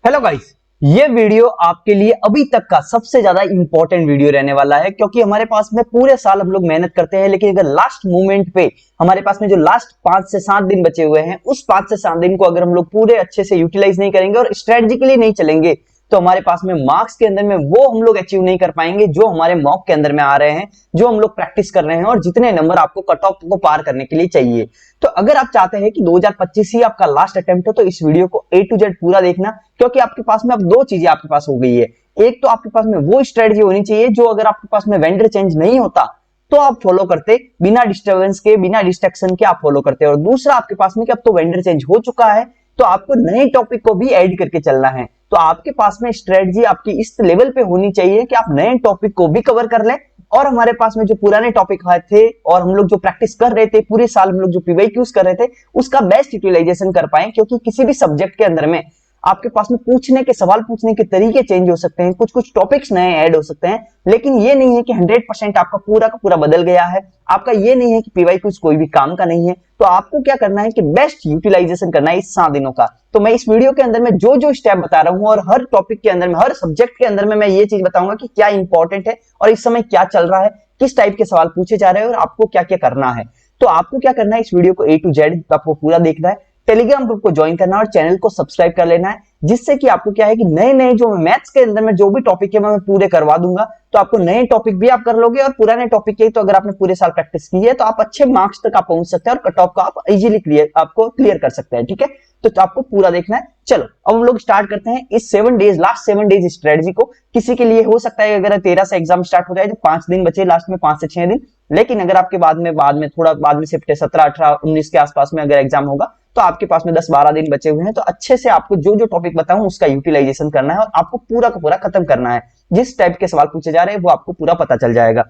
Hello guys, ये video आपके लिए अभी तक का सबसे ज्यादा इंपॉर्टेंट वीडियो रहने वाला है क्योंकि हमारे पास में पूरे साल हम लोग मेहनत करते हैं, लेकिन अगर लास्ट मोमेंट पे हमारे पास में जो लास्ट 5 से 7 दिन बचे हुए हैं, उस 5 से 7 दिन को अगर हम लोग पूरे अच्छे से यूटिलाइज नहीं करेंगे और स्ट्रेटेजिकली नहीं चलेंगे तो हमारे पास में मार्क्स के अंदर में वो हम लोग अचीव नहीं कर पाएंगे जो हमारे मॉक के अंदर में आ रहे हैं, जो हम लोग प्रैक्टिस कर रहे हैं और जितने नंबर आपको कट ऑफ को पार करने के लिए चाहिए। तो अगर आप चाहते हैं कि 2025 ही आपका लास्ट अटेम्प्ट हो तो इस वीडियो को A to Z पूरा देखना, क्योंकि आपके पास में अब दो चीजें आपके पास हो गई है। एक तो आपके पास में वो स्ट्रेटजी होनी चाहिए जो अगर आपके पास में वेंडर चेंज नहीं होता तो आप फॉलो करते, बिना डिस्टर्बेंस के बिना डिस्ट्रैक्शन के आप फॉलो करते। और दूसरा आपके पास में कि अब तो वेंडर चेंज हो चुका है तो आपको नए टॉपिक को भी ऐड करके चलना है। तो आपके पास में स्ट्रेटजी आपकी इस लेवल पे होनी चाहिए कि आप नए टॉपिक को भी कवर कर लें और हमारे पास में जो पुराने टॉपिक थे और हम लोग जो प्रैक्टिस कर रहे थे पूरे साल, हम लोग जो पीवाईक्यूज कर रहे थे उसका बेस्ट यूटिलाइजेशन कर पाए। क्योंकि किसी भी सब्जेक्ट के अंदर में आपके पास में पूछने के सवाल पूछने के तरीके चेंज हो सकते हैं, कुछ कुछ टॉपिक्स नए ऐड हो सकते हैं, लेकिन ये नहीं है कि 100% आपका पूरा का पूरा बदल गया है। आपका ये नहीं है कि पीवाईक्यूज कोई भी काम का नहीं है। तो आपको क्या करना है कि बेस्ट यूटिलाइजेशन करना है इस 7 दिनों का। तो मैं इस वीडियो के अंदर में जो जो स्टेप बता रहा हूं और हर टॉपिक के अंदर में, हर सब्जेक्ट के अंदर में मैं ये चीज बताऊंगा कि क्या इंपॉर्टेंट है और इस समय क्या चल रहा है, किस टाइप के सवाल पूछे जा रहे हैं और आपको क्या क्या करना है। तो आपको क्या करना है, इस वीडियो को A to Z आपको पूरा देखना है, टेलीग्राम ग्रुप को ज्वाइन करना है और चैनल को सब्सक्राइब कर लेना है, जिससे कि आपको क्या है कि नए नए जो मैथ्स के अंदर में जो भी टॉपिक है मैं पूरे करवा दूंगा। तो आपको नए टॉपिक भी आप कर लोगे और पुराने टॉपिक के तो अगर आपने पूरे साल प्रैक्टिस की है तो आप अच्छे मार्क्स तक आप पहुंच सकते हैं और कट ऑफ को आप इजीली क्लियर कर सकते हैं। ठीक है, तो आपको पूरा देखना है। चलो अब हम लोग स्टार्ट करते हैं इस 7 डेज, लास्ट 7 डेज स्ट्रेटजी को। किसी के लिए हो सकता है अगर 13 से एग्जाम स्टार्ट हो जाए तो 5 दिन बचे लास्ट में, 5 से 6 दिन, लेकिन अगर आपके बाद में थोड़ा बाद में शिफ्ट है 17, 18, 19 के आसपास में अगर एग्जाम होगा तो आपके पास में 10-12 दिन बचे हुए हैं। तो अच्छे से आपको जो जो टॉपिक बताऊं उसका यूटिलाइजेशन करना है और आपको पूरा का पूरा खत्म करना है। जिस टाइप के सवाल पूछे जा रहे हैं वो आपको पूरा पता चल जाएगा।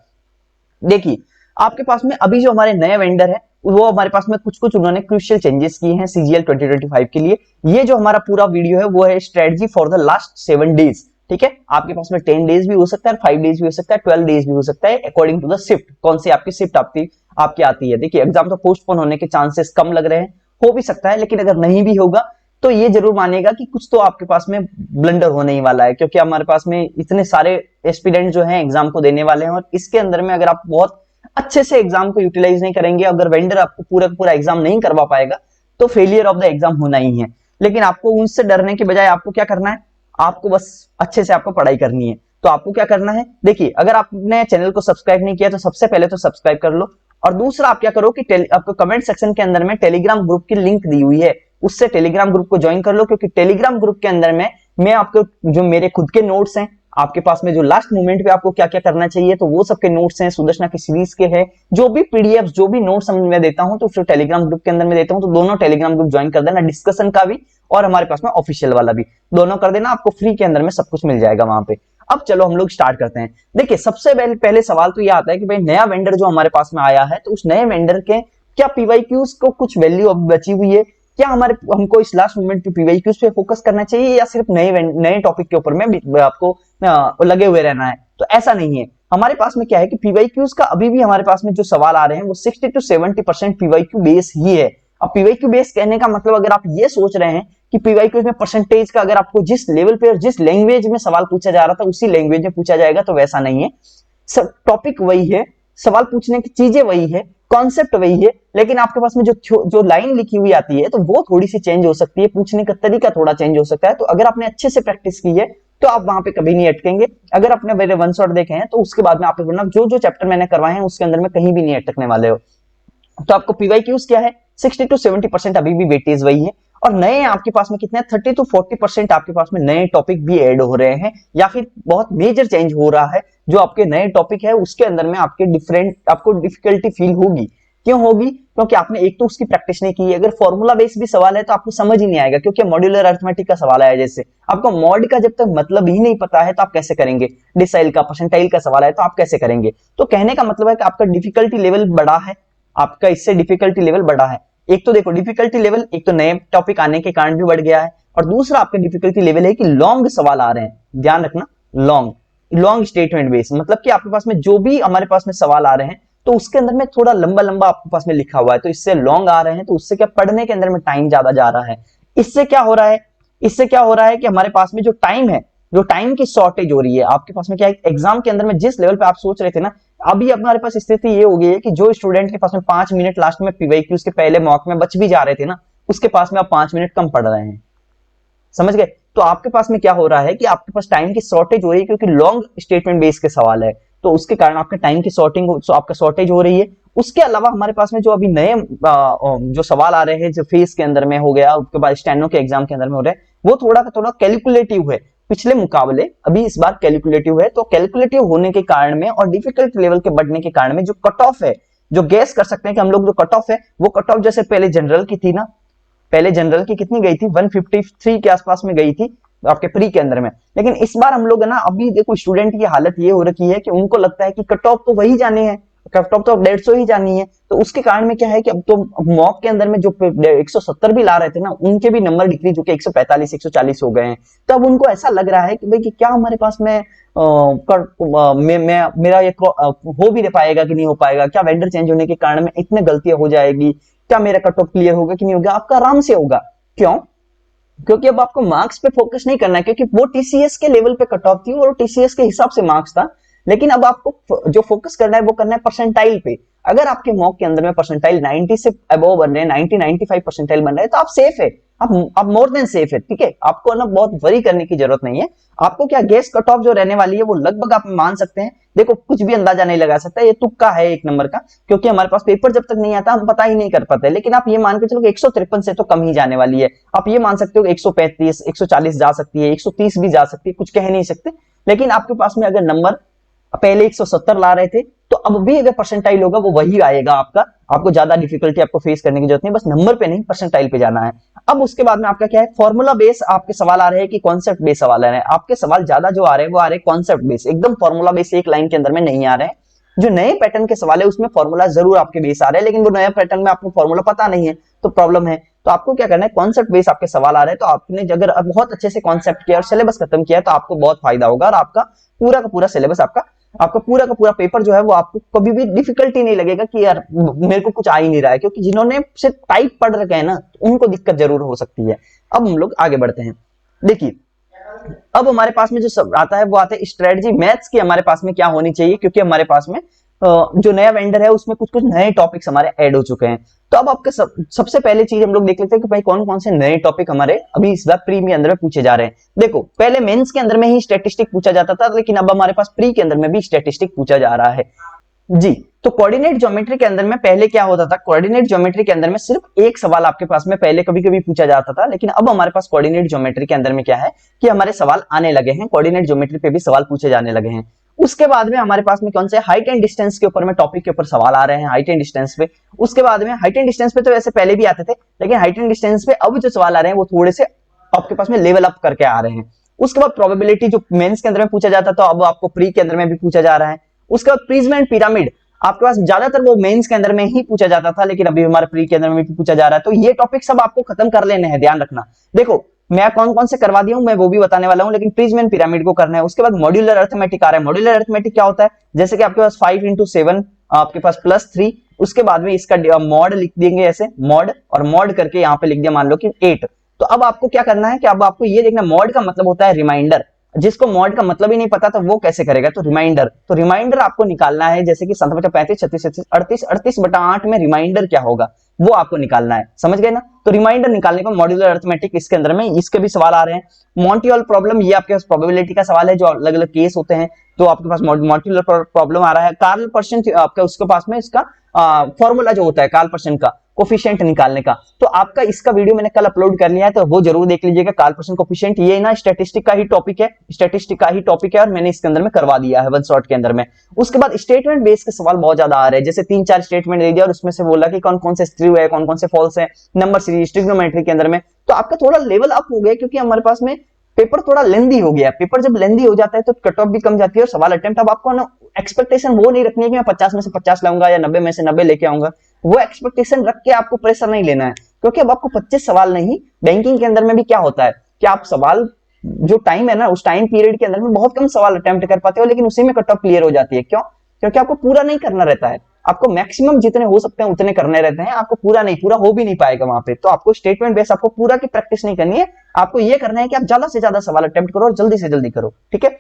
देखिए आपके पास में अभी जो हमारे नए वेंडर है वो हमारे पास में कुछ कुछ उन्होंने क्रूशियल चेंजेस किए हैं CGL 2025 के लिए। ये जो हमारा पूरा वीडियो है वो है strategy for the last 7 days. ठीक है, आपके पास में 10 डेज भी हो सकता है, 5 डेज भी हो सकता है, 12 डेज भी हो सकता है, अकॉर्डिंग टू द शिफ्ट, कौन सी आपकी शिफ्ट आपकी आती है। देखिए एग्जाम तो पोस्टपोन होने के चांसेस कम लग रहे हैं, हो भी सकता है, लेकिन अगर नहीं भी होगा तो ये जरूर मानेगा कि कुछ तो आपके पास में ब्लंडर होने ही वाला है, क्योंकि हमारे पास में इतने सारे एस्पिरेंट जो हैं एग्जाम को देने वाले हैं और इसके अंदर में अगर आप बहुत अच्छे से एग्जाम को यूटिलाइज नहीं करेंगे, अगर वेंडर आपको पूरा पूरा एग्जाम नहीं करवा पाएगा तो फेलियर ऑफ द एग्जाम होना ही है। लेकिन आपको उनसे डरने के बजाय आपको क्या करना है, आपको बस अच्छे से आपको पढ़ाई करनी है। तो आपको क्या करना है, देखिए अगर आपने चैनल को सब्सक्राइब नहीं किया तो सबसे पहले तो सब्सक्राइब कर लो और दूसरा आप क्या करो कि आपको कमेंट सेक्शन के अंदर में टेलीग्राम ग्रुप की लिंक दी हुई है, उससे टेलीग्राम ग्रुप को ज्वाइन कर लो। क्योंकि टेलीग्राम ग्रुप के अंदर में मैं आपको जो मेरे खुद के नोट्स हैं, आपके पास में जो लास्ट मोमेंट पे आपको क्या क्या करना चाहिए तो वो सबके नोट्स हैं, सुदर्शना की सीरीज के हैं, जो भी पीडीएफ जो भी नोट्स मैं देता हूं तो फिर टेलीग्राम ग्रुप के अंदर में देता हूं। तो दोनों टेलीग्राम ग्रुप ज्वाइन कर देना, डिस्कशन का भी और हमारे पास में ऑफिशियल वाला भी, दोनों कर देना, आपको फ्री के अंदर में सब कुछ मिल जाएगा वहां पे। अब चलो हम लोग स्टार्ट करते हैं। देखिए सबसे पहले सवाल तो ये आता है कि भाई नया वेंडर जो हमारे पास में आया है तो उस नए वेंडर के क्या पीवाईक्यूज को कुछ वैल्यू अब बची हुई है, क्या हमको इस लास्ट मोमेंट पे पीवाईक्यूज पे फोकस करना चाहिए या सिर्फ नए टॉपिक के ऊपर में आपको लगे हुए रहना है। तो ऐसा नहीं है, हमारे पास में क्या है कि पीवाईक्यूज का अभी भी हमारे पास में जो सवाल आ रहे हैं वो 60 to 70% पीवाईक्यू बेस ही है। अब पीवाईक्यू बेस कहने का मतलब अगर आप ये सोच रहे हैं कि पीवाईक्यूज में परसेंटेज का अगर आपको जिस लेवल पे और जिस लैंग्वेज में सवाल पूछा जा रहा था उसी लैंग्वेज में पूछा जाएगा, तो वैसा नहीं है। सब टॉपिक वही है, सवाल पूछने की चीजें वही है, कॉन्सेप्ट वही है, लेकिन आपके पास में जो लाइन लिखी हुई आती है तो वो थोड़ी सी चेंज हो सकती है, पूछने का तरीका थोड़ा चेंज हो सकता है। तो अगर आपने अच्छे से प्रैक्टिस की है तो आप वहां पे कभी नहीं अटकेंगे। अगर आपने मेरे वन शॉट देखे हैं तो उसके बाद में आप जो जो चैप्टर मैंने करवाए हैं उसके अंदर में कहीं भी नहीं अटकने वाले हो। तो आपको पीवाईक्यूज क्या है, 60 to 70% अभी भी वेटेज वही है और नए आपके पास में कितने 30 to 40% आपके पास में नए टॉपिक भी ऐड हो रहे हैं या फिर बहुत मेजर चेंज हो रहा है। जो आपके नए टॉपिक है उसके अंदर में आपको डिफिकल्टी फील होगी। क्यों होगी, क्योंकि आपने एक तो उसकी प्रैक्टिस नहीं की। अगर फॉर्मूला बेस भी सवाल है तो आपको समझ ही नहीं आएगा, क्योंकि मॉड्यूलर अरिथमेटिक का सवाल है, जैसे आपको मॉड का जब तक मतलब ही नहीं पता है तो आप कैसे करेंगे। डिसाइल का परसेंटाइल का सवाल है तो आप कैसे करेंगे। तो कहने का मतलब है कि आपका डिफिकल्टी लेवल बढ़ा है, आपका इससे डिफिकल्टी लेवल बढ़ा है। एक तो देखो डिफिकल्टी लेवल एक तो नए टॉपिक आने के कारण भी बढ़ गया है और दूसरा आपका डिफिकल्टी लेवल है कि लॉन्ग सवाल आ रहे हैं। ध्यान रखना, लॉन्ग स्टेटमेंट बेस, मतलब कि आपके पास में जो भी हमारे पास में सवाल आ रहे हैं तो उसके अंदर में थोड़ा लंबा लंबा आपके पास में लिखा हुआ है, तो इससे लॉन्ग आ रहे हैं तो उससे क्या पढ़ने के अंदर में टाइम ज्यादा जा रहा है। इससे क्या हो रहा है, इससे क्या हो रहा है कि हमारे पास में जो टाइम है, जो टाइम की शॉर्टेज हो रही है आपके पास में, क्या एग्जाम के अंदर में जिस लेवल पे आप सोच रहे थे ना, अभी हमारे पास स्थिति ये हो गई है कि जो स्टूडेंट के पास में 5 मिनट लास्ट में पीवाईक्यू उसके पहले मॉक में बच भी जा रहे थे ना, उसके पास में आप 5 मिनट कम पढ़ रहे हैं। समझ गए? तो आपके पास में क्या हो रहा है कि आपके पास टाइम की शॉर्टेज हो रही है, क्योंकि लॉन्ग स्टेटमेंट बेस के सवाल है, तो उसके कारण आपके टाइम की आपका शॉर्टेज हो रही है। उसके अलावा हमारे पास में जो अभी नए जो सवाल आ रहे हैं, जो फेस के अंदर में हो गया, उसके बाद स्टेनो के एग्जाम के अंदर में हो रहे हैं, वो थोड़ा कैलकुलेटिव है पिछले मुकाबले, अभी इस बार कैलकुलेटिव है। तो कैलकुलेटिव होने के कारण में और डिफिकल्ट लेवल के बढ़ने के कारण में जो कट ऑफ है, जो गैस कर सकते हैं कि हम लोग जो कट ऑफ है, वो कट ऑफ जैसे पहले जनरल की थी ना, पहले जनरल की कितनी गई थी, 153 के आसपास में गई थी आपके प्री के अंदर में। लेकिन इस बार हम लोग है ना, अभी देखो स्टूडेंट की हालत ये हो रखी है कि उनको लगता है कि कट ऑफ तो वही जाने हैं, कट ऑफ तो अब 150 ही जानी है। तो उसके कारण में क्या है कि अब तो मॉक के अंदर में जो 170 भी ला रहे थे ना, उनके भी नंबर डिक्रीज होकर 145 140 हो गए हैं। तो अब उनको ऐसा लग रहा है कि भाई कि क्या हमारे पास में मेरा ये हो भी नहीं पाएगा कि नहीं हो पाएगा, क्या वेंडर चेंज होने के कारण में इतने गलतियां हो जाएगी, क्या मेरा कट ऑफ क्लियर होगा कि नहीं होगा? आपका आराम से होगा। क्यों? क्योंकि अब आपको मार्क्स पे फोकस नहीं करना है, क्योंकि वो टीसीएस के लेवल पे कट ऑफ थी और टीसीएस के हिसाब से मार्क्स था। लेकिन अब आपको जो फोकस करना है वो करना है परसेंटाइल पे। अगर आपके मॉक के अंदर में परसेंटाइल 90 से अबव बन रहे हैं, 90 95 परसेंटाइल बन रहे हैं, तो आप सेफ है, आप मोर देन सेफ है। ठीक है, आपको ना बहुत वरी करने की जरूरत नहीं है। आपको क्या गेस कट ऑफ जो रहने वाली है वो लगभग आप मान सकते हैं। देखो कुछ भी अंदाजा नहीं लगा सकता, ये तुक्का है एक नंबर का, क्योंकि हमारे पास पेपर जब तक नहीं आता हम पता ही नहीं कर पाते। लेकिन आप ये मान के चलो 153 से तो कम ही जाने वाली है। आप ये मान सकते हो 135 140 जा सकती है, 130 भी जा सकती है, कुछ कह नहीं सकते। लेकिन आपके पास में अगर नंबर पहले 170 ला रहे थे, तो अब भी अगर परसेंटाइल होगा वो वही आएगा आपका। आपको ज्यादा डिफिकल्टी आपको फेस करने की जरूरत नहीं, बस नंबर पे नहीं परसेंटाइल पे जाना है। अब उसके बाद में आपका क्या है, फॉर्मूला बेस आपके सवाल आ रहे हैं कि कॉन्सेप्ट बेस सवाल आ रहे हैं? आपके सवाल ज्यादा जो आ रहे हैं वो आ रहे हैं कॉन्सेप्ट बेस, एकदम फॉर्मूला बेस एक लाइन के अंदर में नहीं आ रहे हैं। जो नए पैटर्न के सवाल है उसमें फॉर्मूला जरूर आपके बेस आ रहे हैं, लेकिन वो नया पैटर्न में आपको फॉर्मूला पता नहीं है, तो प्रॉब्लम है। तो आपको क्या करना है, कॉन्सेप्ट बेस आपके सवाल आ रहे हैं, तो आपने अगर बहुत अच्छे से कॉन्सेप्ट किया और सिलेबस खत्म किया तो आपको बहुत फायदा होगा, और आपका पूरा का पूरा सिलेबस आपका पूरा का पूरा पेपर जो है वो आपको कभी भी डिफिकल्टी नहीं लगेगा कि यार मेरे को कुछ आ ही नहीं रहा है। क्योंकि जिन्होंने सिर्फ टाइप पढ़ रखे हैं ना, उनको दिक्कत जरूर हो सकती है। अब हम लोग आगे बढ़ते हैं। देखिए अब हमारे पास में जो सब आता है वो आता है स्ट्रेटजी मैथ्स की हमारे पास में क्या होनी चाहिए, क्योंकि हमारे पास में जो नया वेंडर है उसमें कुछ कुछ नए टॉपिक्स हमारे ऐड हो चुके हैं। तो अब आपके सबसे पहले चीज हम लोग देख लेते हैं कि भाई कौन कौन से नए टॉपिक हमारे अभी इस बार प्री में अंदर में पूछे जा रहे हैं। देखो पहले मेंस के अंदर में ही स्टैटिस्टिक पूछा जाता था, लेकिन अब हमारे पास प्री के अंदर में भी स्टैटिस्टिक पूछा जा रहा है जी। तो कोऑर्डिनेट ज्योमेट्री के अंदर में पहले क्या होता था, कोऑर्डिनेट ज्योमेट्री के अंदर में सिर्फ एक सवाल आपके पास में पहले कभी कभी पूछा जाता था, लेकिन अब हमारे पास कोऑर्डिनेट ज्योमेट्री के अंदर में क्या है कि हमारे सवाल आने लगे हैं, कोऑर्डिनेट ज्योमेट्री पे भी सवाल पूछे जाने लगे हैं। उसके बाद में हमारे पास में कौन से हाइट एंड डिस्टेंस के ऊपर में टॉपिक के ऊपर सवाल आ रहे हैं, हाइट एंड डिस्टेंस पे। उसके बाद में हाइट एंड डिस्टेंस पे तो वैसे पहले भी आते थे, लेकिन हाइट एंड डिस्टेंस पे अब जो सवाल आ रहे हैं वो थोड़े से आपके पास में लेवल अप करके आ रहे हैं। उसके बाद प्रोबेबिलिटी जो मेंस के अंदर में पूछा जाता था, अब आपको प्री के अंदर में भी पूछा जा रहा है। उसके बाद प्रिज्म एंड पिरामिड आपके पास ज्यादातर वो मेंस के अंदर में ही पूछा जाता था, लेकिन अभी हमारे प्री के अंदर में भी पूछा जा रहा है। तो ये टॉपिक सब आपको खत्म कर लेने हैं, ध्यान रखना। देखो मैं कौन कौन से करवा दिया हूं मैं वो भी बताने वाला हूं, लेकिन प्रिज्म एंड पिरामिड को करना है। उसके बाद मॉड्यूलर अरिथमेटिक आ रहा है। मॉड्यूलर अरिथमेटिक क्या होता है, जैसे कि आपके पास 5 into 7 आपके पास +3, उसके बाद में इसका मॉड लिख देंगे ऐसे, मॉड और मॉड करके यहाँ पे लिख दिया मान लो कि 8। तो अब आपको क्या करना है कि अब आपको ये देखना, मॉड का मतलब होता है रिमाइंडर। जिसको मॉड का मतलब ही नहीं पता तो वो कैसे करेगा, तो रिमाइंडर, तो रिमाइंडर आपको निकालना है। जैसे कि 7 × 35 36 36 38 38/8 में रिमाइंडर क्या होगा वो आपको निकालना है, समझ गए ना। तो रिमाइंडर निकालने को मॉड्यूलर अरिथमेटिक इसके अंदर में इसके भी सवाल आ रहे हैं। मॉन्टियल प्रॉब्लम ये आपके पास प्रोबेबिलिटी का सवाल है, जो अलग अलग केस होते हैं, तो आपके पास मॉड्यूलर प्रॉब्लम आ रहा है। कार्ल पर्सन आपका उसके पास में इसका फॉर्मूला जो होता है कार्ल पर्सन का कोफिशिएंट निकालने का, तो आपका इसका वीडियो मैंने कल अपलोड कर लिया है, तो वो जरूर देख लीजिएगा। कार्ल पर्सन कोफिशिएंट ये ना स्टैटिस्टिक का ही टॉपिक है, स्टैटिस्टिक का ही टॉपिक है, और मैंने इसके अंदर में करवा दिया है वन शॉट के अंदर में। उसके बाद स्टेटमेंट बेस के सवाल बहुत ज्यादा आ रहे हैं, जैसे 3-4 स्टेटमेंट दे दिया और उसमें से बोला कि कौन कौन से ट्रू है कौन कौन से फॉल्स है, नंबर सीरीज ट्रिग्नोमेट्री के अंदर में। तो आपका थोड़ा लेवल अप हो गया, क्योंकि हमारे पास में पेपर थोड़ा लेंदी हो गया। पेपर जब लेंदी हो जाता है तो कट ऑफ भी कम जाती है, और सवाल अटेम्प्ट अब आपको ना एक्सपेक्टेशन वो नहीं रखनी है कि मैं 50 में से 50 लाऊंगा या 90 में से 90 लेके आऊंगा। वो एक्सपेक्टेशन रख के आपको प्रेशर नहीं लेना है, क्योंकि अब आपको 25 सवाल नहीं, बैंकिंग के अंदर में भी क्या होता है कि आप सवाल जो टाइम है ना उस टाइम पीरियड के अंदर में बहुत कम सवाल अटेम्प्ट कर पाते हो, लेकिन उसी में कट ऑफ क्लियर हो जाती है। क्यों? क्योंकि आपको पूरा नहीं करना रहता है, आपको मैक्सिमम जितने हो सकते हैं उतने करने रहते हैं, आपको पूरा हो भी नहीं पाएगा वहां पे। तो आपको स्टेटमेंट बेस आपको पूरा की प्रैक्टिस नहीं करनी है, आपको ये करना है कि आप ज्यादा से ज्यादा सवाल अटेम्प्ट करो और जल्दी से जल्दी करो, ठीक है।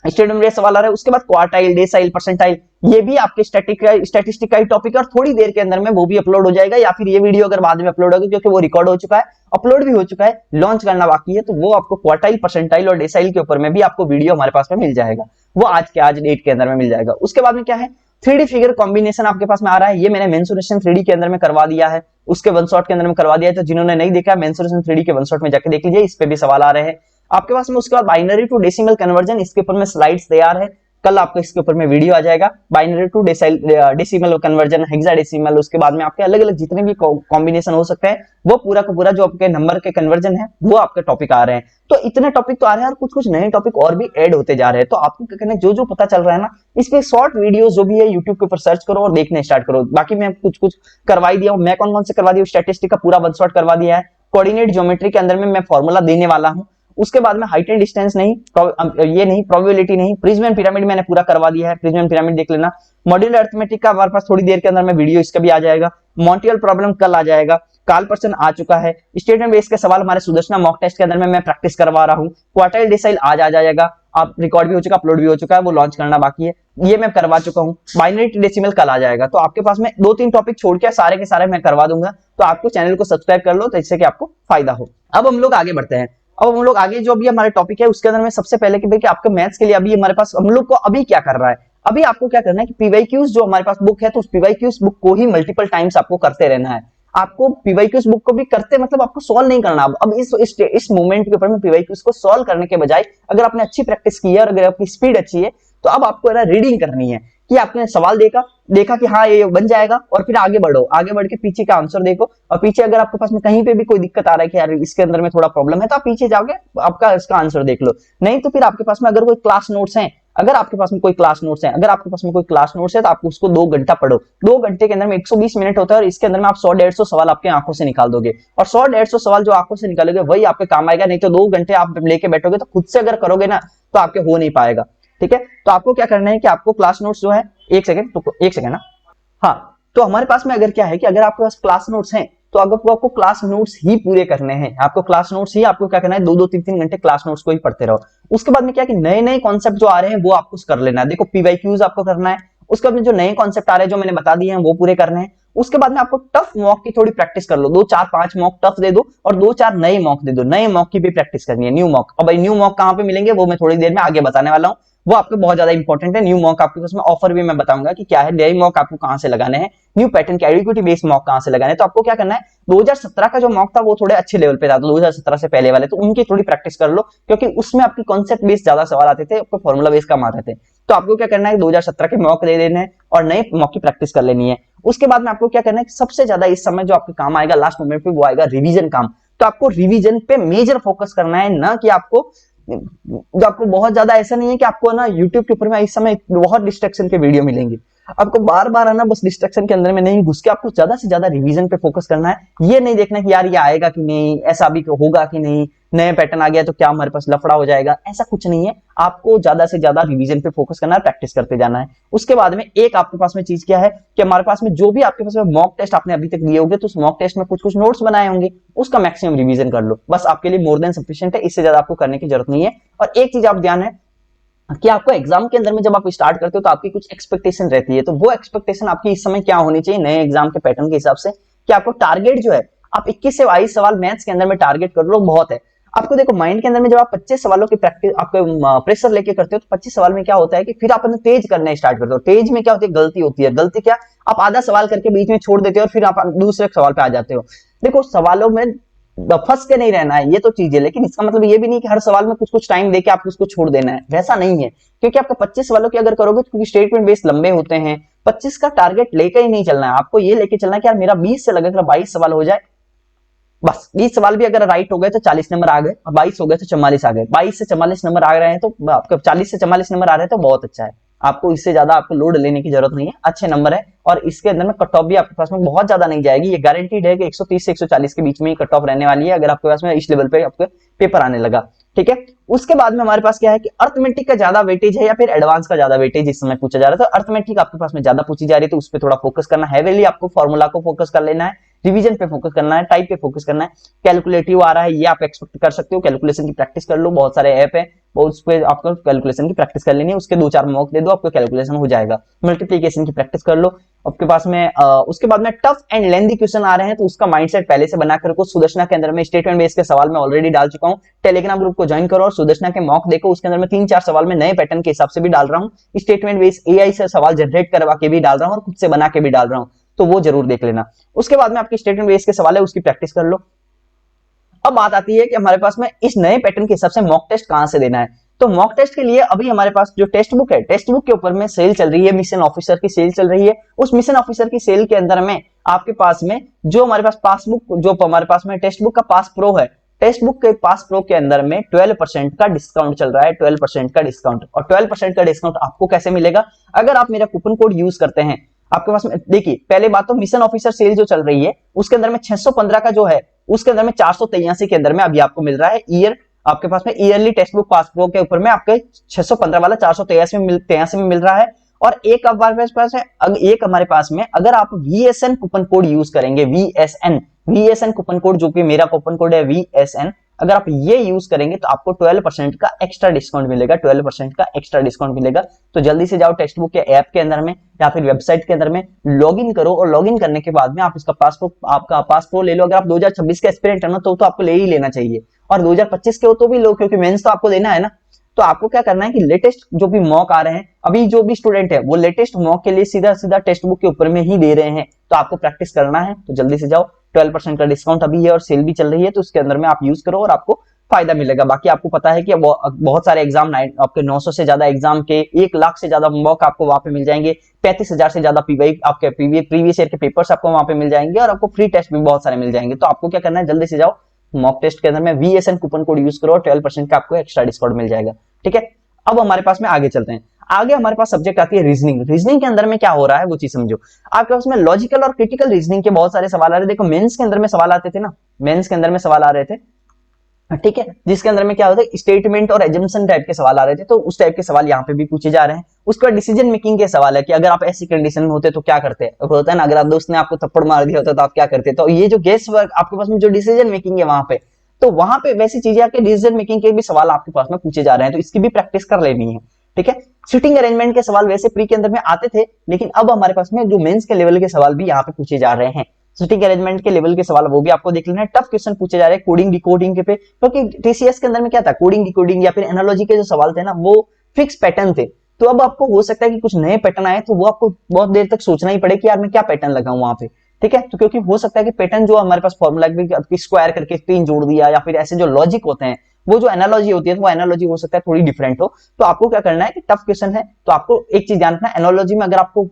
स्टेटमेंट बेस सवाल आ रहा है, उसके बाद क्वार्टाइल, डेसाइल, परसेंटाइल, ये भी आपके स्टैटिस्टिक का ही टॉपिक है और थोड़ी देर के अंदर में वो भी अपलोड हो जाएगा, या फिर ये वीडियो अगर बाद में अपलोड होगी क्योंकि वो रिकॉर्ड हो चुका है, अपलोड भी हो चुका है, लॉन्च करना बाकी है, तो वो आपको क्वार्टाइल, परसेंटाइल और डेसाइल के ऊपर में भी आपको वीडियो हमारे पास में मिल जाएगा, वो आज डेट के अंदर में मिल जाएगा। उसके बाद में क्या है, 3D फिगर कॉम्बिनेशन आपके पास में आ रहा है, ये मैंने मेंसुरेशन 3D के अंदर में करवा दिया है, उसके वन शॉट के अंदर में करवा दिया है, तो जिन्होंने नहीं देखा मेंसुरेशन 3D के वन शॉट में जाके देख लीजिए, इस पे भी सवाल आ रहे हैं आपके पास में। उसके बाद बाइनरी टू डेसिमल कन्वर्जन, इसके ऊपर में स्लाइड्स तैयार है, कल आपको इसके ऊपर में वीडियो आ जाएगा। Binary to decimal conversion, hexadecimal, उसके बाद में आपके अलग अलग जितने भी कॉम्बिनेशन हो सकते हैं, वो पूरा का पूरा जो आपके नंबर के कन्वर्जन है वो आपके टॉपिक आ रहे हैं। तो इतने टॉपिक तो आ रहे हैं और कुछ कुछ नए टॉपिक और भी ऐड होते जा रहे हैं। तो आपको क्या करना है, जो जो पता चल रहा है ना, इस पे शॉर्ट वीडियो जो भी है यूट्यूब के ऊपर सर्च करो और देखने स्टार्ट करो। बाकी मैं कुछ कुछ करवाई दिया हूँ, मैं कौन कौन से करवा दिया, स्टैटिस्टिक का पूरा वन शॉट करवा दिया है, कोऑर्डिनेट ज्योमेट्री के अंदर में मैं फॉर्मूला देने वाला हूँ। उसके बाद में हाइट एंड डिस्टेंस नहीं, ये नहीं, प्रोबेबिलिटी नहीं, प्रिज्म एंड पिरामिड मैंने पूरा करवा दिया है, प्रिज्म एंड पिरामिड देख लेना। मॉड्यूलर अरिथमेटिक का हमारे पास थोड़ी देर के अंदर में वीडियो इसका भी आ जाएगा। मॉन्टियल प्रॉब्लम कल आ जाएगा। काल पर्सन आ चुका है। स्टेटमेंट बेस के सवाल हमारे सुदर्शना मॉक टेस्ट के अंदर में मैं प्रैक्टिस करवा रहा हूँ। क्वार्टाइल डिसाइल आज आ जाएगा, आप रिकॉर्ड भी हो चुका, अपलोड भी हो चुका है, वो लॉन्च करना बाकी है, ये मैं करवा चुका हूँ। बाइनरी डेसिमल कल आ जाएगा। तो आपके पास में 2-3 टॉपिक छोड़ के सारे के सारे मैं करवा दूंगा। तो आपको चैनल को सब्सक्राइब कर लो, तो इससे कि आपको फायदा हो। अब हम लोग आगे बढ़ते हैं। अब हम लोग आगे जो भी हमारे टॉपिक है उसके अंदर में सबसे पहले कि भाई कि आपके मैथ्स के लिए अभी हमारे पास हम लोग को अभी क्या कर रहा है, अभी आपको क्या करना है कि पीवाईक्यूज जो हमारे पास बुक है, तो उस पीवाईक्यूज बुक को ही मल्टीपल टाइम्स आपको करते रहना है। आपको पीवाईक्यूज बुक को भी करते मतलब आपको सॉल्व नहीं करना। अब इस मोमेंट के ऊपर में पीवाईक्यूज को सॉल्व करने के बजाय अगर आपने अच्छी प्रैक्टिस की है और अगर आपकी स्पीड अच्छी है, तो अब आपको रीडिंग करनी है कि आपने सवाल देखा कि हाँ ये बन जाएगा, और फिर आगे बढ़ो, आगे बढ़ के पीछे का आंसर देखो, और पीछे अगर आपके पास में कहीं पे भी कोई दिक्कत आ रहा है कि यार इसके अंदर में थोड़ा प्रॉब्लम है, तो आप पीछे जाओगे, आपका इसका आंसर देख लो। नहीं तो फिर आपके पास में अगर कोई क्लास नोट्स हैं, अगर आपके पास में कोई क्लास नोट्स है, अगर आपके पास में कोई क्लास नोट्स है, तो आप उसको 2 घंटा पढ़ो। 2 घंटे के अंदर में 120 मिनट होता है, और इसके अंदर में आप 100-150 सवाल आपके आंखों से निकाल दोगे, और 100-150 सवाल जो आंखों से निकालोगे वही आपके काम आएगा। नहीं तो 2 घंटे आप लेके बैठोगे तो खुद से अगर करोगे ना, तो आपके हो नहीं पाएगा। ठीक है, तो आपको क्या करना है कि आपको क्लास नोट्स जो है, एक सेकंड ना, हाँ, तो हमारे पास में अगर क्या है कि अगर आपके पास क्लास नोट्स हैं, तो आपको क्लास नोट्स ही पूरे करने हैं। आपको क्लास नोट्स ही आपको क्या करना है, 2-2 3-3 घंटे क्लास नोट्स को ही पढ़ते रहो। उसके बाद में क्या कि नए नए कॉन्सेप्ट जो आ रहे हैं वो आपको कर लेना है। देखो पीवाईक्यूज आपको करना है, उसके बाद में जो नए कॉन्सेप्ट आ रहे हैं जो मैंने बता दिए हैं वो पूरे करने हैं। उसके बाद में आपको टफ मॉक की थोड़ी प्रैक्टिस कर लो, 2-4-5 मॉक टफ दे दो और 2-4 नए मॉक दे दो। नए मॉक की भी प्रैक्टिस करनी है, न्यू मॉक। अब न्यू मॉक कहां पे मिलेंगे वो मैं थोड़ी देर में आगे बताने वाला हूं, वो आपको बहुत ज्यादा इंपॉर्टेंट है। न्यू मॉक आपके पास में ऑफर भी मैं बताऊंगा कि क्या है, नए मॉक आपको कहां से लगाने हैं, न्यू पैटर्न के एडिक्विटी बेस्ड मॉक कहां से लगाने हैं। तो आपको क्या करना है, 2017 का जो मॉक था वो थोड़े अच्छे लेवल पे था, तो 2017 से पहले वाले, तो उनकी थोड़ी प्रैक्टिस कर लो, क्योंकि उसमें आपकी कॉन्सेप्ट बेस्ड ज्यादा सवाल आते थे, आपको फॉर्मूला बेस्ड कम आते थे। तो आपको क्या करना है, 2017 के मॉक दे देने हैं और नए मॉक की प्रैक्टिस कर लेनी है। उसके बाद में आपको क्या करना है, सबसे ज्यादा इस समय जो आपके काम आएगा लास्ट मोमेंट पे, वो आएगा रिवीजन काम। तो आपको रिवीजन पे मेजर फोकस करना है, ना कि आपको जो आपको बहुत ज्यादा ऐसा नहीं है कि आपको ना यूट्यूब के ऊपर में इस समय बहुत डिस्ट्रैक्शन के वीडियो मिलेंगे, आपको बार बार आना बस डिस्ट्रैक्शन के अंदर में नहीं घुस के आपको ज्यादा से ज्यादा रिवीजन पे फोकस करना है। ये नहीं देखना कि यार ये आएगा कि नहीं, ऐसा भी होगा कि नहीं, नया पैटर्न आ गया तो क्या हमारे पास लफड़ा हो जाएगा, ऐसा कुछ नहीं है। आपको ज्यादा से ज्यादा रिवीजन पे फोकस करना है, प्रैक्टिस करते जाना है। उसके बाद में एक आपके पास में चीज क्या है कि हमारे पास में जो भी आपके पास में मॉक टेस्ट आपने अभी तक दिए होंगे, तो उस मॉक टेस्ट में कुछ कुछ नोट्स बनाए होंगे, उसका मैक्सिमम रिवीजन कर लो, बस आपके लिए मोर देन सफिशिएंट है, इससे ज्यादा आपको करने की जरूरत नहीं है। और एक चीज आप ध्यान है कि आपको एग्जाम के अंदर में जब आप स्टार्ट करते हो तो आपकी कुछ एक्सपेक्टेशन रहती है, तो वो एक्सपेक्टेशन आपकी इस समय क्या होनी चाहिए नए एग्जाम के पैटर्न के हिसाब से, कि आपको टारगेट जो है आप 21 से 22 सवाल मैथ्स के अंदर में टारगेट कर लो, बहुत है। आपको देखो माइंड के अंदर में जब आप 25 सवालों की प्रैक्टिस आपको प्रेशर लेके करते हो, तो 25 सवाल में क्या होता है कि फिर आप तेज करना स्टार्ट करते हो। तेज में क्या होती है, गलती होती है। गलती क्या, आप आधा सवाल करके बीच में छोड़ देते हो और फिर आप दूसरे सवाल पे आ जाते हो। देखो सवालों में फंस के नहीं रहना है, ये तो चीज है, लेकिन इसका मतलब ये भी नहीं कि हर सवाल में कुछ कुछ टाइम देके आपको उसको छोड़ देना है, वैसा नहीं है। क्योंकि आपका 25 सवालों की अगर करोगे, क्योंकि स्टेटमेंट बेस लंबे होते हैं, 25 का टारगेट लेकर ही नहीं चलना है। आपको ये लेके चलना है कि यार मेरा 20 से लगेगा 22 सवाल हो जाए, बस 20 सवाल भी अगर राइट हो गए तो 40 नंबर आ गए, और 22 हो गए तो 44 आ गए। 22 से 44 नंबर आ रहे हैं तो आपके 40 से 44 नंबर आ रहे हैं तो बहुत अच्छा है। आपको इससे ज्यादा आपको लोड लेने की जरूरत नहीं है, अच्छे नंबर है। और इसके अंदर में कट ऑफ भी आपके पास में बहुत ज्यादा नहीं जाएगी, ये गारंटीड है कि 130 से 140 के बीच में ही कट ऑफ रहने वाली है, अगर आपके पास में इस लेवल पे आपके पेपर आने लगा। ठीक है। उसके बाद में हमारे पास क्या है कि अर्थमेटिक का ज्यादा वेटेज है या फिर एडवांस का ज्यादा वेटेज इस समय पूछा जा रहा है। तो अर्थमेटिक आपके पास में ज्यादा पूछी जा रही है, तो उस पर थोड़ा फोकस करना है। हेवीली आपको फॉर्मूला को फोकस कर लेना है, रिवीजन पे फोकस करना है, टाइप पे फोकस करना है। कैलकुलेटिव आ रहा है, ये आप एक्सपेक्ट कर सकते हो, कैलकुलेशन की प्रैक्टिस कर लो, बहुत सारे ऐप है, उस पे आपको कैलकुलेशन की प्रैक्टिस कर लेनी है। उसके 2-4 मॉक दे दो, आपको कैलकुलेशन हो जाएगा। मल्टीप्लीकेशन की प्रैक्टिस कर लो आपके पास में। उसके बाद में टफ एंड लेंथी क्वेश्चन आ रहे हैं, तो उसका माइंडसेट पहले से बना कर रखो। सुदर्शना के अंदर में स्टेटमेंट बेस के सवाल मैं ऑलरेडी डाल चुका हूं, टेलीग्राम ग्रुप को ज्वाइन करो और सुदर्शना के मॉक देखो। उसके अंदर मैं 3-4 सवाल में नए पैटर्न के हिसाब से भी डाल रहा हूं, स्टेटमेंट बेस एआई से सवाल जनरेट करवा के भी डाल रहा हूं और खुद से बना के भी डाल रहा हूं, तो वो जरूर देख लेना। उसके बाद में आपकी स्टेटमेंट बेस के सवाल है, उसकी प्रैक्टिस कर लो। अब बात आती है कि हमारे पास में इस नए पैटर्न के हिसाब से मॉक टेस्ट कहां से देना है। तो मॉक टेस्ट के लिए अभी हमारे पास जो टेक्स्ट बुक है, टेक्स्ट बुक के ऊपर में सेल चल रही है, मिशन ऑफिसर की सेल चल रही है। उस मिशन ऑफिसर की सेल के अंदर में आपके पास में जो हमारे पास पासबुक, जो हमारे पास में टेक्स्ट बुक का पास प्रो है, टेक्स्ट बुक के पास प्रो के अंदर में 12% का डिस्काउंट चल रहा है, 12% का डिस्काउंट। और 12% का डिस्काउंट आपको कैसे मिलेगा? अगर आप मेरा कूपन कोड यूज करते हैं। आपके पास में देखिए, पहले बात तो मिशन ऑफिसर सेल जो चल रही है उसके अंदर में 615 का जो है, उसके अंदर में 483 के अंदर में अभी आपको मिल रहा है ईयर, आपके पास में yearly text book pass pro के ऊपर में आपके 615 वाला 483 में मिल रहा है। और एक हमारे पास है, एक हमारे पास में अगर आप VSN कूपन कोड यूज करेंगे, VSN कूपन कोड, जो कि मेरा कूपन कोड है VSN, अगर आप ये यूज करेंगे तो आपको 12% का एक्स्ट्रा डिस्काउंट मिलेगा, 12% का एक्स्ट्रा डिस्काउंट मिलेगा। तो जल्दी से जाओ टेक्स्ट बुक के ऐप के अंदर में या फिर वेबसाइट के अंदर में लॉगिन करो, और लॉगिन करने के बाद में आप इसका पासपोर्ट, आपका पासपोर्ट ले लो। अगर आप 2026 का एस्पिरेंट है ना, तो आपको ले ही लेना चाहिए, और 2025 के हो तो भी लो, क्योंकि मेंस तो आपको देना है ना। तो आपको क्या करना है कि लेटेस्ट जो भी मॉक आ रहे हैं, अभी जो भी स्टूडेंट है वो लेटेस्ट मॉक के लिए सीधा सीधा टेक्स्ट बुक के ऊपर में ही दे रहे हैं, तो आपको प्रैक्टिस करना है। तो जल्दी से जाओ, 12% का डिस्काउंट अभी है और सेल भी चल रही है, तो उसके अंदर में आप यूज करो और आपको फायदा मिलेगा। बाकी आपको पता है कि बहुत सारे एग्जाम, आपके 900 से ज्यादा एग्जाम के, 1 लाख से ज्यादा मॉक आपको वहां पे मिल जाएंगे, 35,000 से ज्यादा पीवाई आपके प्रीवियस ईयर के पेपर्स आपको वहां पे मिल जाएंगे, और आपको फ्री टेस्ट भी बहुत सारे मिल जाएंगे। तो आपको क्या करना है, जल्दी से जाओ मॉक टेस्ट के अंदर में VSN कूपन कोड यूज करो और 12% का आपको एक्स्ट्रा डिस्काउंट मिल जाएगा। ठीक है, अब हमारे पास में आगे चलते हैं। आगे हमारे पास सब्जेक्ट आती है रीजनिंग। रीजनिंग के अंदर में क्या हो रहा है वो चीज समझो। आपके पास में लॉजिकल और क्रिटिकल रीजनिंग के बहुत सारे सवाल आ रहे हैं। देखो मेंस के अंदर में सवाल आते थे ना, मेंस के अंदर में सवाल आ रहे थे, ठीक है, जिसके अंदर में क्या होता है, स्टेटमेंट और एजम्पशन टाइप के सवाल आ रहे थे, तो उस टाइप के सवाल यहाँ पे भी पूछे जा रहे हैं। उसके बाद डिसीजन मेकिंग के सवाल है कि अगर आप ऐसी कंडीशन में होते तो क्या करते हैं, होता है ना, अगर आप दोस्त ने आपको थप्पड़ मार दिया होता तो आप क्या करते। तो ये जो गेस वर्क आपके पास में जो डिसीजन मेकिंग है वहां पे, तो वहां पे वैसी चीजें आके डिसीजन मेकिंग के भी सवाल आपके पास में पूछे जा रहे हैं, तो इसकी भी प्रैक्टिस कर लेनी है। ठीक है, सिटिंग अरेंजमेंट के सवाल वैसे प्री के अंदर में आते थे, लेकिन अब हमारे पास में जो मेंस के लेवल के सवाल भी यहाँ पे पूछे जा रहे हैं। सिटिंग अरेंजमेंट के लेवल के सवाल वो भी आपको देख लेना है। टफ क्वेश्चन पूछे जा रहे हैं कोडिंग डिकोडिंग के पे, क्योंकि TCS के अंदर में क्या था, कोडिंग डिकोडिंग या फिर एनालॉजी के जो सवाल थे ना, वो फिक्स पैटर्न थे। तो अब आपको हो सकता है कि कुछ नए पैटर्न आए, तो वो आपको बहुत देर तक सोचना ही पड़े कि यार मैं क्या पैटर्न लगाऊं वहां पे। ठीक है, तो क्योंकि हो सकता है कि पैटर्न जो हमारे पास फॉर्मूला स्क्वायर करके 3 जोड़ दिया, या फिर ऐसे जो लॉजिक होते हैं, वो जो एनालॉजी होती है, तो वो एनालॉजी हो सकता है थोड़ी डिफरेंट हो। तो आपको क्या करना है कि टफ क्वेश्चन है तो आपको एक चीज ध्यान रखना, एनालॉजी में अगर आपको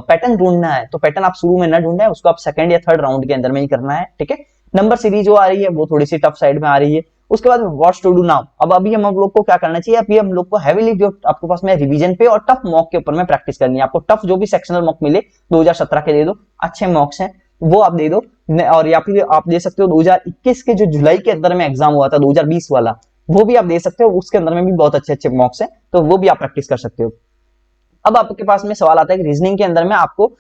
पैटर्न ढूंढना है तो पैटर्न आप शुरू में ना ढूंढना है, उसको आप सेकंड या थर्ड राउंड के अंदर में ही करना है। ठीक है, नंबर सीरीज जो आ रही है वो थोड़ी सी टफ साइड में आ रही है। उसके बाद व्हाट्स टू डू नाउ, अब अभी हम लोग को क्या करना चाहिए, अभी हम लोग को हैवीली जो आपके पास में रिवीजन पे और टफ मॉक के ऊपर में प्रैक्टिस करनी है। आपको टफ जो भी सेक्शनल मॉक मिले 2017 के दे दो, अच्छे मॉक्स हैं वो आप दे दो, और या फिर आप दे सकते हो 2021 के जो जुलाई के अंदर में एग्जाम हुआ था 2020 वाला, वो भी आप दे सकते हो, उसके अंदर में भी बहुत अच्छे अच्छे मॉक्स हैं, तो वो भी आप प्रैक्टिस कर सकते हो। अब आपके पास में सवाल आता है कि रीजनिंग के अंदर में आपको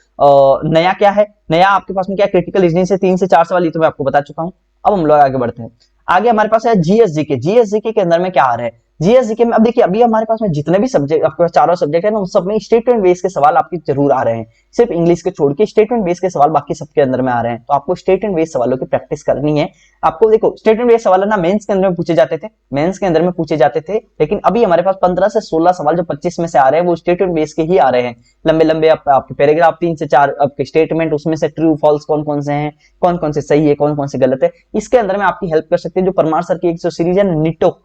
नया क्या है, नया आपके पास में क्या, क्रिटिकल रीजनिंग से 3 से 4 सवाल, ये तो मैं आपको बता चुका हूं। अब हम लोग आगे बढ़ते हैं। आगे हमारे पास है जीएसजीके। जीएसजीके के अंदर में क्या आ रहा है, जीएसजीके में अब देखिए, अभी हमारे पास में जितने भी सब्जेक्ट, आपके पास चारों सब्जेक्ट है ना, उन सब में स्टेटमेंट बेस के सवाल आपके जरूर आ रहे हैं। सिर्फ इंग्लिश के छोड़ के स्टेटमेंट बेस के सवाल बाकी सबके अंदर में आ रहे हैं, तो आपको स्टेटमेंट बेस सवालों की प्रैक्टिस करनी है। आपको देखो, स्टेटमेंट बेस सवाल है ना, मेंस के अंदर में पूछे जाते थे, मेंस के अंदर में पूछे जाते थे, लेकिन अभी हमारे पास 15 से 16 सवाल जो 25 में से आ रहे हैं वो स्टेटमेंट बेस के ही आ रहे हैं। लंबे लंबे आपके पैराग्राफ, 3 से 4 आपके स्टेटमेंट, उसमें से ट्रू फॉल्स कौन कौन से हैं, कौन कौन से सही है, कौन कौन से गलत है, इसके अंदर में आपकी हेल्प कर सकते हैं। जो परमार सर की एक जो सीरीज है निटो,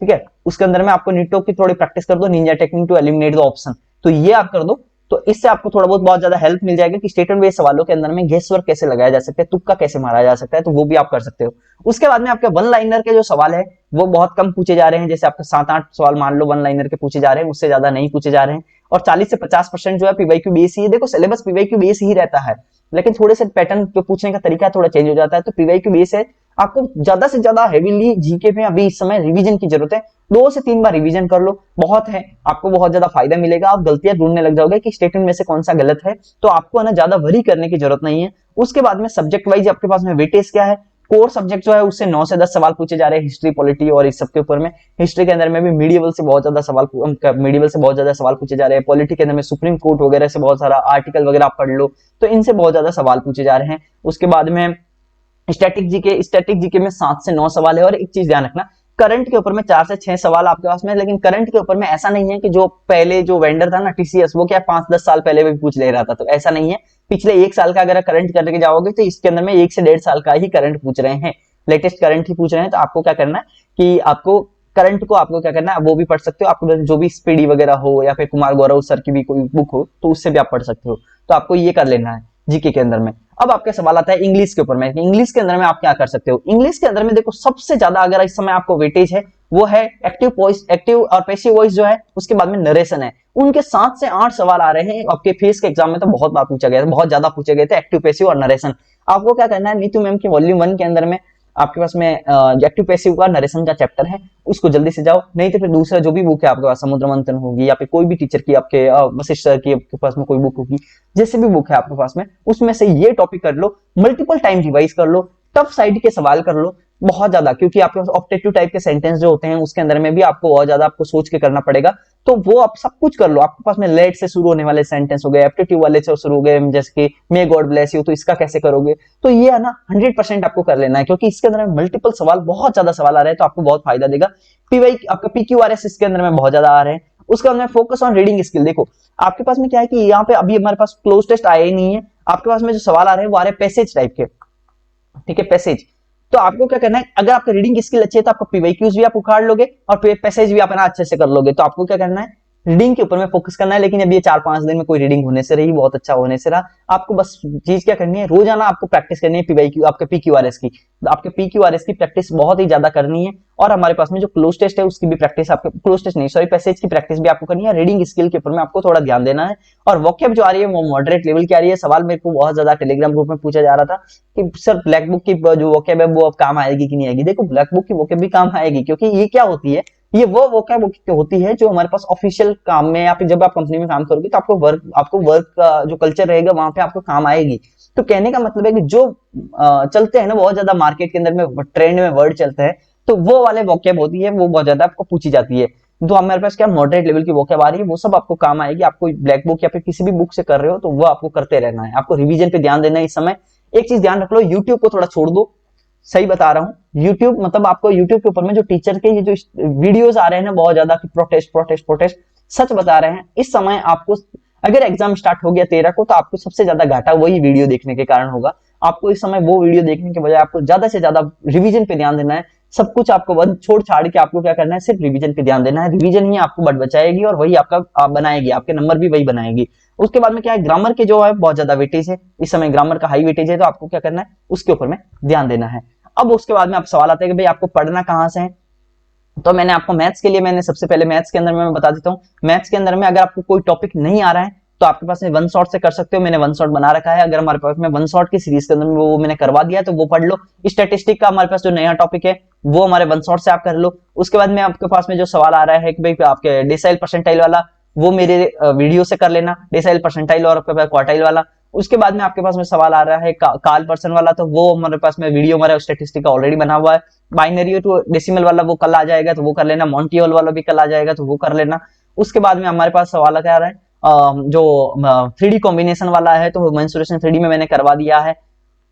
ठीक है, उसके अंदर में आपको निटो की थोड़ी प्रैक्टिस कर दो, ninja technique to eliminate the option, तो ये आप कर दो, तो इससे आपको थोड़ा बहुत ज्यादा हेल्प मिल जाएगा कि स्टेटमेंट बेस्ड सवालों के अंदर में गेस वर्क कैसे लगाया जा सकता है, तुक्का कैसे मारा जा सकता है, तो वो भी आप कर सकते हो। उसके बाद में आपके वन लाइनर के जो सवाल है वो बहुत कम पूछे जा रहे हैं, जैसे आपके 7-8 सवाल मान लो वन लाइनर के पूछे जा रहे हैं, उससे ज्यादा नहीं पूछे जा रहे हैं। और 40 से 50% जो है पीवाईक्यू बेस ही है। देखो सिलेबस पीवाईक्यू बेस ही रहता है, लेकिन थोड़े से पैटर्न जो पूछने का तरीका थोड़ा चेंज हो जाता है, तो पीवाईक्यू बेस है आपको ज्यादा से ज्यादा हेवीली जीके में अभी इस समय रिवीजन की जरूरत है। 2 से 3 बार रिवीजन कर लो, बहुत है, आपको बहुत ज्यादा फायदा मिलेगा। आप गलतियां ढूंढने लग जाओगे कि स्टेटमेंट में से कौन सा गलत है, तो आपको ना ज्यादा वरी करने की जरूरत नहीं है। उसके बाद में सब्जेक्ट वाइज आपके पास में वेटेज क्या है, कोर सब्जेक्ट जो है उससे 9 से 10 सवाल पूछे जा रहे हैं, हिस्ट्री पॉलिटी और इस सब के ऊपर में। हिस्ट्री के अंदर में भी मीडिएवल से बहुत ज्यादा सवाल पूछे जा रहे हैं। पॉलिटी के अंदर में सुप्रीम कोर्ट वगैरह से बहुत सारा आर्टिकल वगैरह आप पढ़ लो, तो इनसे बहुत ज्यादा सवाल पूछे जा रहे हैं। उसके बाद में स्टैटिक जीके में 7 से 9 सवाल है। और एक चीज ध्यान रखना, करंट के ऊपर में 4 से 6 सवाल आपके पास में, लेकिन करंट के ऊपर में ऐसा नहीं है कि जो पहले जो वेंडर था ना टीसीएस, वो क्या 5-10 साल पहले भी पूछ ले रहा था, तो ऐसा नहीं है। पिछले 1 साल का अगर करंट करके जाओगे तो इसके अंदर में 1 से 1.5 साल का ही करंट पूछ रहे हैं, लेटेस्ट करंट ही पूछ रहे हैं। तो आपको क्या करना है कि आपको करंट को आपको क्या करना है, वो भी पढ़ सकते हो। आपको जो भी स्पीडी वगैरह हो या फिर कुमार गौरव सर की भी कोई बुक हो तो उससे भी आप पढ़ सकते हो। तो आपको ये कर लेना है जीके के अंदर में। अब आपका सवाल आता है इंग्लिश के ऊपर में। इंग्लिश के अंदर में आप क्या कर सकते हो, इंग्लिश के अंदर में देखो सबसे ज्यादा अगर इस समय आपको वेटेज है वो है एक्टिव और पैसिव वॉइस जो है, उसके बाद में नरेशन है। उनके 7 से 8 सवाल आ रहे हैं आपके फेस के एग्जाम में, तो बहुत बार पूछा गया था, बहुत ज्यादा पूछे गए थे एक्टिव पैसिव और नरेशन। आपको क्या करना है, नीतू मैम के वॉल्यूम 1 के अंदर में आपके पास में एक्टिव पैसिव का नरेशन का चैप्टर है, उसको जल्दी से जाओ। नहीं तो फिर दूसरा जो भी बुक है आपके पास, समुद्र मंथन होगी या फिर कोई भी टीचर की आपके वशिष्ठ सर की आपके पास में कोई बुक होगी, जैसे भी बुक है आपके पास में, उसमें से ये टॉपिक कर लो, मल्टीपल टाइम रिवाइज कर लो, टफ साइड के सवाल कर लो बहुत ज्यादा, क्योंकि आपके पास ऑब्जेक्टिव टाइप के सेंटेंस जो होते हैं उसके अंदर में भी आपको बहुत ज्यादा आपको सोच के करना पड़ेगा। तो वो आप सब कुछ कर लो। आपके पास में लेट से शुरू होने वाले सेंटेंस हो गए, एप्टीट्यूड वाले से शुरू हो गए, जैसे कि मे गॉड ब्लेस यू, तो इसका कैसे करोगे, तो ये है ना 100% आपको कर लेना है, क्योंकि इसके अंदर में मल्टीपल सवाल, बहुत ज्यादा सवाल आ रहे हैं, तो आपको बहुत फायदा देगा। पीवाई आपका पीक्यूआरएस इसके अंदर में बहुत ज्यादा आ रहे हैं। उसके अंदर फोकस ऑन रीडिंग स्किल। देखो आपके पास में क्या है कि यहाँ पे अभी हमारे पास क्लोज टेस्ट आए ही नहीं है, आपके पास में जो सवाल आ रहे हैं वो आ रहे हैं पैसेज टाइप के, ठीक है, पैसेज। तो आपको क्या करना है, अगर आपका रीडिंग स्किल अच्छी है तो आपको पीवाईक्यूज भी आप उखाड़ लोगे और पैसेज भी आप ना अच्छे से कर लोगे। तो आपको क्या करना है, रीडिंग के ऊपर में फोकस करना है। लेकिन अब ये 4-5 दिन में कोई रीडिंग होने से रही, बहुत अच्छा होने से रहा, आपको बस चीज क्या करनी है, रोजाना आपको प्रैक्टिस करनी है पीवाईक्यू आपके पीक्यूआरएस की। आपके पीक्यूआरएस की प्रैक्टिस बहुत ही ज्यादा करनी है। और हमारे पास में जो क्लोज टेस्ट है उसकी भी प्रैक्टिस, आपके क्लोज टेस्ट नहीं सॉरी पैसेज की प्रैक्टिस भी आपको करनी है। रीडिंग स्किल के ऊपर में आपको थोड़ा ध्यान देना है। और वोकैब जो आ रही है वो मॉडरेट लेवल की आ रही है। सवाल मेरे को बहुत ज्यादा टेलीग्राम ग्रुप में पूछा जा रहा था कि सर ब्लैक बुक की जो वोकैब है वो अब काम आएगी कि नहीं आएगी। देखो ब्लैक बुक की वोकैब भी काम आएगी, क्योंकि ये क्या होती है, ये वो वोकैब होती है जो हमारे पास ऑफिशियल काम में या फिर जब आप कंपनी में काम करोगे तो आपको वर्क का जो कल्चर रहेगा वहां पे आपको काम आएगी। तो कहने का मतलब है कि जो चलते हैं ना बहुत ज्यादा मार्केट के अंदर में ट्रेंड में वर्ड चलते हैं, तो वो वाले वोकैब होती है, वो बहुत ज्यादा आपको पूछी जाती है। तो हमारे पास क्या मॉडरेट लेवल की वोकैब आ रही है, वो सब आपको काम आएगी। आपको ब्लैक बुक या फिर किसी भी बुक से कर रहे हो तो वो आपको करते रहना है। आपको रिवीजन पे ध्यान देना है इस समय। एक चीज ध्यान रख लो, यूट्यूब को थोड़ा छोड़ दो, सही बता रहा हूँ। यूट्यूब मतलब आपको यूट्यूब के ऊपर में जो टीचर के ये जो वीडियोस आ रहे हैं ना बहुत ज्यादा कि प्रोटेस्ट, सच बता रहे हैं इस समय आपको, अगर एग्जाम स्टार्ट हो गया 13 को तो आपको सबसे ज्यादा घाटा वही वीडियो देखने के कारण होगा। आपको इस समय वो वीडियो देखने के बजाय आपको ज्यादा से ज्यादा रिवीजन पे ध्यान देना है। सब कुछ आपको बंद छोड़ छाड़ के आपको क्या करना है, सिर्फ रिवीजन पे ध्यान देना है। रिवीजन ही आपको बट बचाएगी और वही आपका बनाएगी, आपके नंबर भी वही बनाएगी। उसके बाद में क्या है, ग्रामर के जो है बहुत ज्यादा वेटेज है इस समय, ग्रामर का हाई वेटेज है, तो आपको क्या करना है उसके ऊपर में ध्यान देना है। अब उसके बाद में आप सवाल आते हैं कि भाई आपको पढ़ना कहां से है। तो मैंने आपको मैथ्स के लिए, मैंने सबसे पहले मैथ्स के अंदर में मैं बता देता हूँ। मैथ्स के अंदर में अगर आपको कोई टॉपिक नहीं आ रहा है तो आपके पास में वन शॉट से कर सकते हो। मैंने वन शॉट बना रखा है, अगर हमारे पास में वन शॉट की सीरीज के अंदर में वो मैंने करवा दिया तो वो पढ़ लो। स्टैटिस्टिक का हमारे पास जो नया टॉपिक है वो हमारे वन शॉट से आप कर लो। उसके बाद में आपके पास में जो सवाल आ रहा है कि भाई आपके डेसाइल परसेंटाइल वाला, वो मेरे वीडियो से कर लेना, डेसाइल परसेंटाइल और आपके पास क्वार्टाइल वाला। उसके बाद में आपके पास में सवाल आ रहा है काल पर्सन वाला, तो वो हमारे पास में वीडियो हमारा स्टैटिस्टिक का ऑलरेडी बना हुआ है। बाइनरी टू डेसिमल वाला वो कल आ जाएगा तो वो कर लेना। मॉन्टियोल वाला भी कल आ जाएगा तो वो कर लेना। उसके बाद में हमारे पास सवाल क्या आ रहा है, जो 3D कॉम्बिनेशन वाला है तो मेंसुरेशन 3D में मैंने करवा दिया है,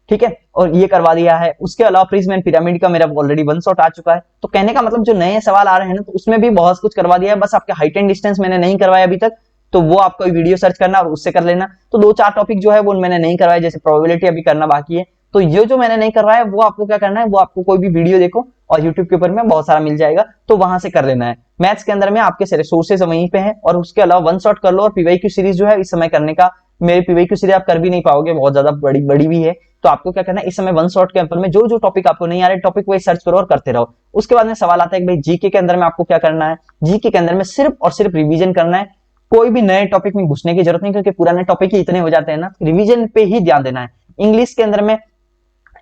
ठीक है, और ये करवा दिया है। उसके अलावा प्रिज्म पिरामिड का मेरा ऑलरेडी वन शॉट आ चुका है। तो कहने का मतलब जो नए सवाल आ रहे हैं ना तो उसमें भी बहुत कुछ करवा दिया है, बस आपके हाइट एंड डिस्टेंस मैंने नहीं करवाया अभी तक, तो वो आपको वीडियो सर्च करना और उससे कर लेना। तो 2-4 टॉपिक जो है वो मैंने नहीं करवाया, जैसे प्रोबेबिलिटी अभी करना बाकी है। तो ये जो मैंने नहीं करवाया वो आपको क्या करना है, वो आपको कोई भी वीडियो देखो और यूट्यूब के ऊपर में बहुत सारा मिल जाएगा तो वहां से कर लेना है। मैथ्स के अंदर में आपके रिसोर्सेज वहीं पे हैं, और उसके अलावा वन शॉट कर लो। और पीवाईक्यू सीरीज जो है इस समय करने का, मेरी पीवाईक्यू सीरीज आप कर भी नहीं पाओगे, बहुत ज्यादा बड़ी भी है। तो आपको क्या करना है, इस समय वन शॉट के ऊपर में जो जो टॉपिक आपको नहीं आ रहे टॉपिक वही सर्च करो और करते रहो। उसके बाद में सवाल आता है कि भाई जीके के अंदर में आपको क्या करना है। जीके के अंदर में सिर्फ और सिर्फ रिवीजन करना है, कोई भी नए टॉपिक में घुसने की जरूरत नहीं, क्योंकि पुराने टॉपिक ही इतने हो जाते हैं ना। रिवीजन पे ही ध्यान देना है। इंग्लिश के अंदर में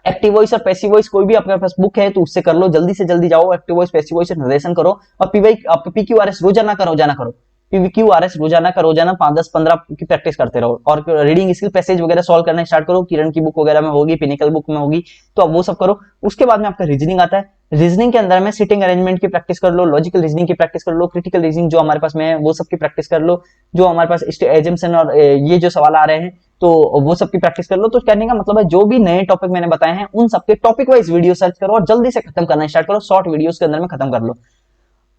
एक्टिव वॉइस और पैसिव वॉइस कोई भी आपके पास बुक है तो उससे कर लो, जल्दी से जल्दी जाओ active voice passive voice narration करो। और पीवाई आपका पीक्यूआरएस रोजाना का रोजाना करो, पीक्यूआरएस रोजाना का रोजाना 5-10-15 की प्रैक्टिस करते रहो। और रीडिंग स्किल पैसेज वगैरह सॉल्व करना स्टार्ट करो, किरण की बुक वगैरह में होगी, पिनिकल बुक में होगी, तो आप वो सब करो। उसके बाद में आपका रीजनिंग आता है, रीजनिंग के अंदर में सिटिंग अरेंजमेंट की प्रैक्टिस कर लो, लॉजिकल रीजनिंग की प्रैक्टिस कर लो, क्रिटिकल रीजनिंग जो हमारे पास में है वो सब की प्रैक्टिस कर लो, जो हमारे पास एजम्पशन और ये जो सवाल आ रहे हैं तो वो सब की प्रैक्टिस कर लो। तो कहने का मतलब है जो भी नए टॉपिक मैंने बताए हैं उन सबके टॉपिक वाइज वीडियो सर्च करो और जल्दी से खत्म करना स्टार्ट करो, शॉर्ट वीडियोस के अंदर में खत्म कर लो।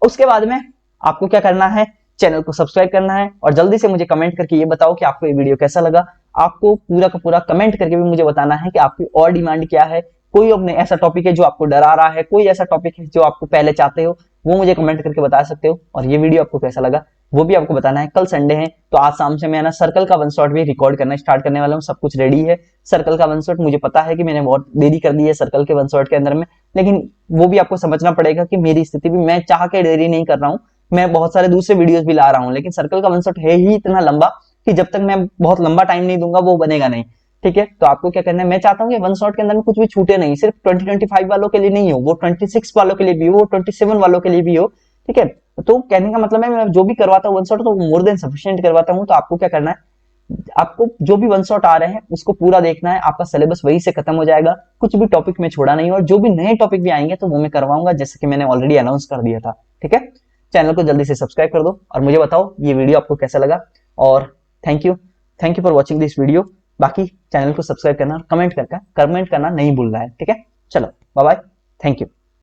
उसके बाद में आपको क्या करना है, चैनल को सब्सक्राइब करना है और जल्दी से मुझे कमेंट करके ये बताओ कि आपको ये वीडियो कैसा लगा। आपको पूरा का पूरा कमेंट करके भी मुझे बताना है कि आपकी और डिमांड क्या है, कोई अपने ऐसा टॉपिक है जो आपको डरा रहा है, कोई ऐसा टॉपिक है जो आपको पहले चाहते हो, वो मुझे कमेंट करके बता सकते हो। और ये वीडियो आपको कैसा लगा वो भी आपको बताना है। कल संडे है तो आज शाम से मैं ना सर्कल का वन शॉट भी रिकॉर्ड करना स्टार्ट करने वाला हूँ, सब कुछ रेडी है। सर्कल का वन शॉट मुझे पता है कि मैंने बहुत देरी कर दी है सर्कल के वन शॉट के अंदर में, लेकिन वो भी आपको समझना पड़ेगा कि मेरी स्थिति भी, मैं चाह के देरी नहीं कर रहा हूँ, मैं बहुत सारे दूसरे वीडियोस भी ला रहा हूँ, लेकिन सर्कल का वन शॉट है ही इतना लंबा कि जब तक मैं बहुत लंबा टाइम नहीं दूंगा वो बनेगा नहीं। ठीक है, तो आपको क्या करना है, मैं चाहता हूँ कि वन शॉट के अंदर में कुछ भी छूटे नहीं, सिर्फ 2025 वालों के लिए नहीं हो, वो 26 वालों के लिए भी हो, वो 27 वालों के लिए भी हो। ठीक है, तो कहने का मतलब है मैं जो भी करवाता हूँ वन शॉट तो मोर देन सफिशिएंट करवाता हूँ। तो आपको क्या करना है, आपको जो भी वन शॉट आ रहे हैं उसको पूरा देखना है, आपका सिलेबस वही से खत्म हो जाएगा, कुछ भी टॉपिक में छोड़ा नहीं, और जो भी नए टॉपिक भी आएंगे तो वो मैं करवाऊंगा जैसे कि मैंने ऑलरेडी अनाउंस कर दिया था। ठीक है, चैनल को जल्दी से सब्सक्राइब कर दो और मुझे बताओ ये वीडियो आपको कैसा लगा। और thank you for watching this video. बाकी चैनल को सब्सक्राइब करना, कमेंट करना नहीं भूलना है। ठीक है, चलो बाय बाय, थैंक यू।